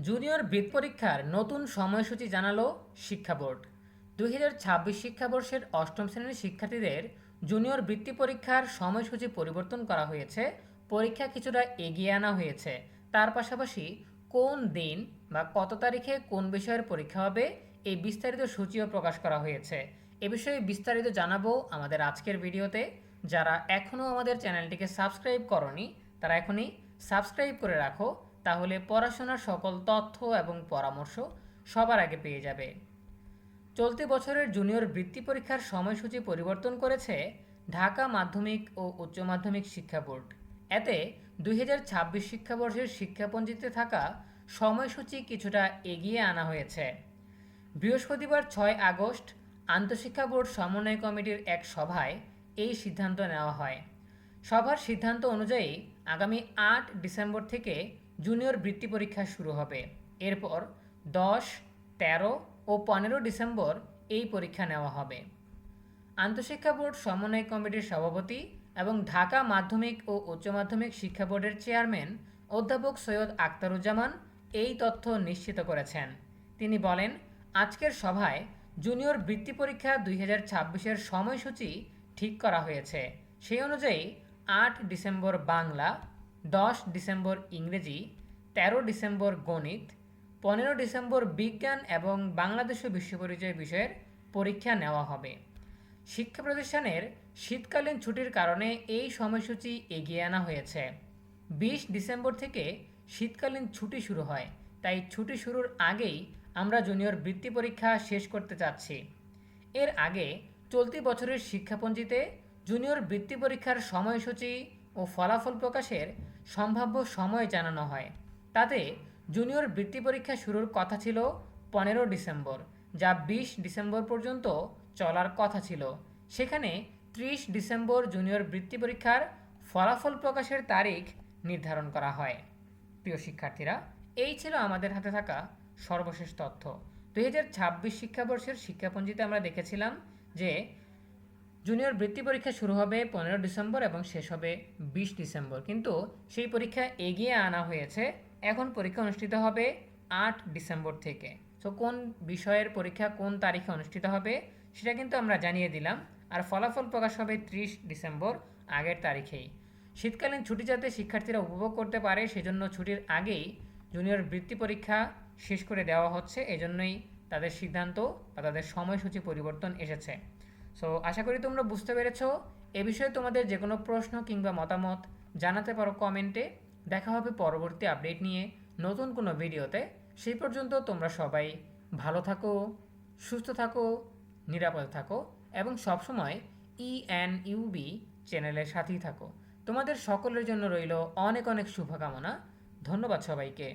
Junior বৃত্তি পরীক্ষার নতুন সময়সূচি জানালো শিক্ষা বোর্ড। 2026 শিক্ষাবর্ষের অষ্টম শ্রেণীর শিক্ষার্থীদের জুনিয়র বৃত্তি পরীক্ষার সময়সূচি পরিবর্তন করা হয়েছে। পরীক্ষা কিছুটা এগিয়ে আনা হয়েছে। তার পাশাপাশি কোন দিন বা কত তারিখে কোন বিষয়ের পরীক্ষা হবে এই বিস্তারিত সূচিও প্রকাশ করা হয়েছে। এ বিষয়ে বিস্তারিত জানাবো আমাদের আজকের ভিডিওতে। যারা এখনও আমাদের চ্যানেলটিকে সাবস্ক্রাইব করনি তারা এখনই সাবস্ক্রাইব করে রাখো, তাহলে পড়াশোনার সকল তথ্য এবং পরামর্শ সবার আগে পেয়ে যাবে। চলতি বছরের জুনিয়র বৃত্তি পরীক্ষার সময়সূচি পরিবর্তন করেছে ঢাকা মাধ্যমিক ও উচ্চ মাধ্যমিক শিক্ষা বোর্ড। এতে 2026 শিক্ষাবর্ষের শিক্ষাপঞ্জিতে থাকা সময়সূচি কিছুটা এগিয়ে আনা হয়েছে। বৃহস্পতিবার 6 আগস্ট আন্তঃশিক্ষা বোর্ড সমন্বয় কমিটির এক সভায় এই সিদ্ধান্ত নেওয়া হয়। সভার সিদ্ধান্ত অনুযায়ী আগামী 8 ডিসেম্বর থেকে জুনিয়র বৃত্তি পরীক্ষা শুরু হবে। এরপর 10, 13 ও 15 ডিসেম্বর এই পরীক্ষা নেওয়া হবে। আন্তঃশিক্ষা বোর্ড সমন্বয় কমিটির সভাপতি এবং ঢাকা মাধ্যমিক ও উচ্চ মাধ্যমিক শিক্ষা বোর্ডের চেয়ারম্যান অধ্যাপক সৈয়দ আখতারুজ্জামান এই তথ্য নিশ্চিত করেছেন। তিনি বলেন, আজকের সভায় জুনিয়র বৃত্তি পরীক্ষা 2026-এর সময়সূচি ঠিক করা হয়েছে। সেই অনুযায়ী 8 ডিসেম্বর বাংলা, 10 ডিসেম্বর ইংরেজি, 13 ডিসেম্বর গণিত, 15 ডিসেম্বর বিজ্ঞান এবং বাংলাদেশ ও বিশ্ব পরিচয় বিষয়ের পরীক্ষা নেওয়া হবে। শিক্ষা প্রতিষ্ঠানের শীতকালীন ছুটির কারণে এই সময়সূচি এগিয়ে আনা হয়েছে। 20 ডিসেম্বর থেকে শীতকালীন ছুটি শুরু হয়, তাই ছুটি শুরুর আগেই আমরা জুনিয়র বৃত্তি পরীক্ষা শেষ করতে চাচ্ছি। এর আগে চলতি বছরের শিক্ষাপঞ্জিতে জুনিয়র বৃত্তি পরীক্ষার সময়সূচি ও ফলাফল প্রকাশের সম্ভাব্য সময় জানানো হয়। তাতে জুনিয়র বৃত্তি পরীক্ষা শুরুর কথা ছিল 15 ডিসেম্বর, যা 20 ডিসেম্বর পর্যন্ত চলার কথা ছিল। সেখানে 30 ডিসেম্বর জুনিয়র বৃত্তি পরীক্ষার ফলাফল প্রকাশের তারিখ নির্ধারণ করা হয়। প্রিয় শিক্ষার্থীরা, এই ছিল আমাদের হাতে থাকা সর্বশেষ তথ্য। 2026 শিক্ষাবর্ষের শিক্ষাপঞ্জিতে আমরা দেখেছিলাম যে জুনিয়র বৃত্তি পরীক্ষা শুরু হবে 15 ডিসেম্বর এবং শেষ হবে 20 ডিসেম্বর, কিন্তু সেই পরীক্ষা এগিয়ে আনা হয়েছে। এখন পরীক্ষা অনুষ্ঠিত হবে 8 ডিসেম্বর থেকে। সো কোন বিষয়ের পরীক্ষা কোন তারিখে অনুষ্ঠিত হবে সেটা কিন্তু আমরা জানিয়ে দিলাম। আর ফলাফল প্রকাশ হবে 30 ডিসেম্বর, আগের তারিখেই। শীতকালীন ছুটি যাতে শিক্ষার্থীরা উপভোগ করতে পারে সেজন্য ছুটির আগেই জুনিয়র বৃত্তি পরীক্ষা শেষ করে দেওয়া হচ্ছে। এজন্যই তাদের সিদ্ধান্ত বা তাদের সময়সূচি পরিবর্তন এসেছে। সো আশা করি তোমরা বুঝতে পেরেছ। এ বিষয়ে তোমাদের যে কোনো প্রশ্ন কিংবা মতামত জানাতে পারো কমেন্টে। দেখা হবে পরবর্তী আপডেট নিয়ে নতুন কোনো ভিডিওতে। সেই পর্যন্ত তোমরা সবাই ভালো থাকো, সুস্থ থাকো, নিরাপদে থাকো এবং সবসময় ENUB চ্যানেলের সাথেই থাকো। তোমাদের সকলের জন্য রইল অনেক অনেক শুভকামনা। ধন্যবাদ সবাইকে।